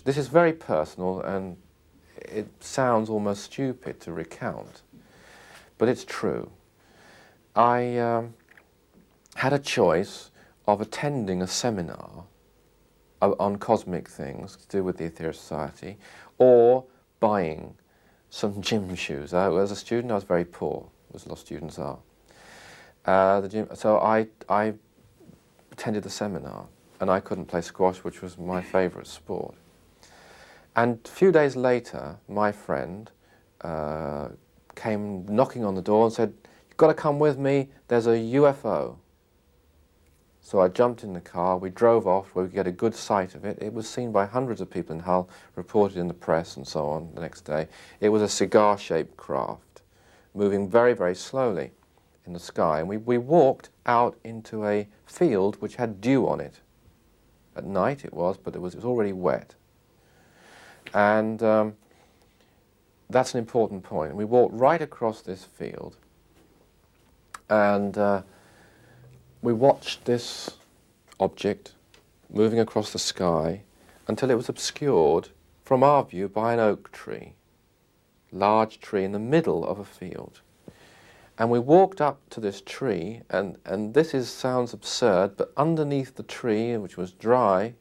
This is very personal, and it sounds almost stupid to recount, but it's true. I had a choice of attending a seminar on cosmic things to do with the Aetherius Society, or buying some gym shoes. As a student, I was very poor, as a lot of students are. So I attended the seminar, and I couldn't play squash, which was my favourite sport. And a few days later, my friend came knocking on the door and said, "You've got to come with me, there's a UFO." So I jumped in the car, we drove off where we could get a good sight of it. It was seen by hundreds of people in Hull, reported in the press and so on the next day. It was a cigar-shaped craft, moving very, very slowly in the sky. And we walked out into a field which had dew on it. At night it was, but it was already wet. And that's an important point. We walked right across this field, and we watched this object moving across the sky until it was obscured from our view by an oak tree, large tree in the middle of a field. And we walked up to this tree, and sounds absurd, but underneath the tree, which was dry,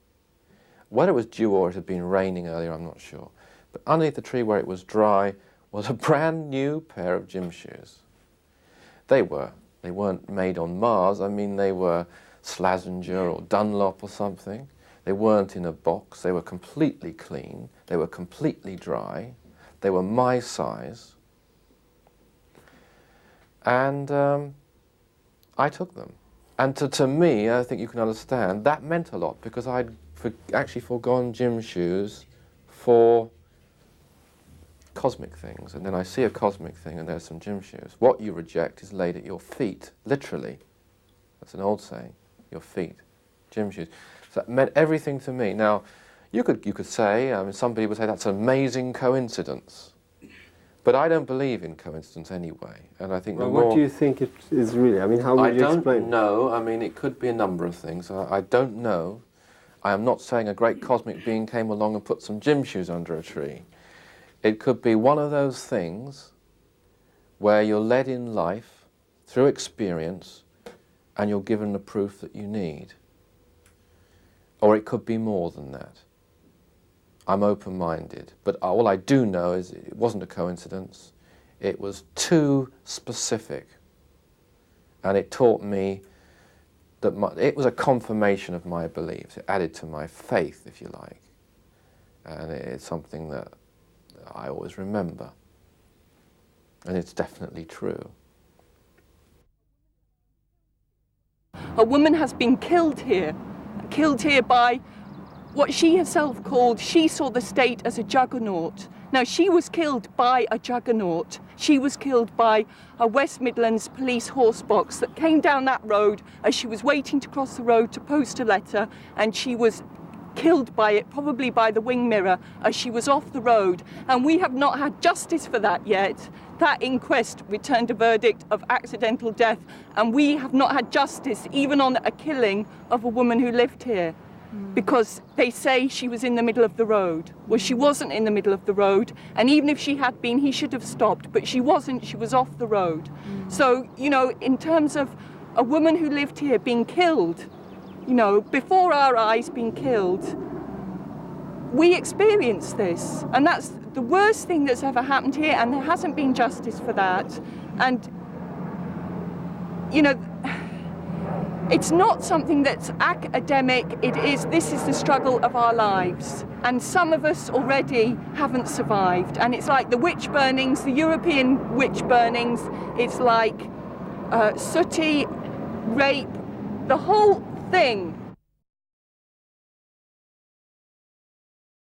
whether it was dew or it had been raining earlier, I'm not sure, but underneath the tree where it was dry was a brand new pair of gym shoes. They weren't made on Mars. I mean, they were Slazenger or Dunlop or something. They weren't in a box. They were completely clean. They were completely dry. They were my size. And I took them. And to me, I think you can understand, that meant a lot, because I'd actually foregone gym shoes for cosmic things, and then I see a cosmic thing and there's some gym shoes. What you reject is laid at your feet, literally. That's an old saying, your feet, gym shoes. So that meant everything to me. Now, you could say, some people would say that's an amazing coincidence, but I don't believe in coincidence anyway. And I think what do you think it is really? I mean, how would you explain? I don't know. I mean, it could be a number of things. I don't know. I am not saying a great cosmic being came along and put some gym shoes under a tree. It could be one of those things where you're led in life through experience and you're given the proof that you need. Or it could be more than that. I'm open-minded. But all I do know is it wasn't a coincidence. It was too specific. And it taught me that it was a confirmation of my beliefs. It added to my faith, if you like. And it's something that I always remember. And it's definitely true. A woman has been killed here by what she herself called, she saw the state as a juggernaut. Now, she was killed by a juggernaut. She was killed by a West Midlands police horse box that came down that road as she was waiting to cross the road to post a letter, and she was killed by it, probably by the wing mirror, as she was off the road. And we have not had justice for that yet. That inquest returned a verdict of accidental death, and we have not had justice even on a killing of a woman who lived here. Because they say she was in the middle of the road. Well, she wasn't in the middle of the road, and even if she had been, he should have stopped, but she wasn't, she was off the road. So, you know, in terms of a woman who lived here being killed, you know, before our eyes being killed, we experienced this, and that's the worst thing that's ever happened here, and there hasn't been justice for that. And, you know, it's not something that's academic. This is the struggle of our lives. And some of us already haven't survived. And it's like the witch burnings, the European witch burnings. It's like Sooty, rape, the whole thing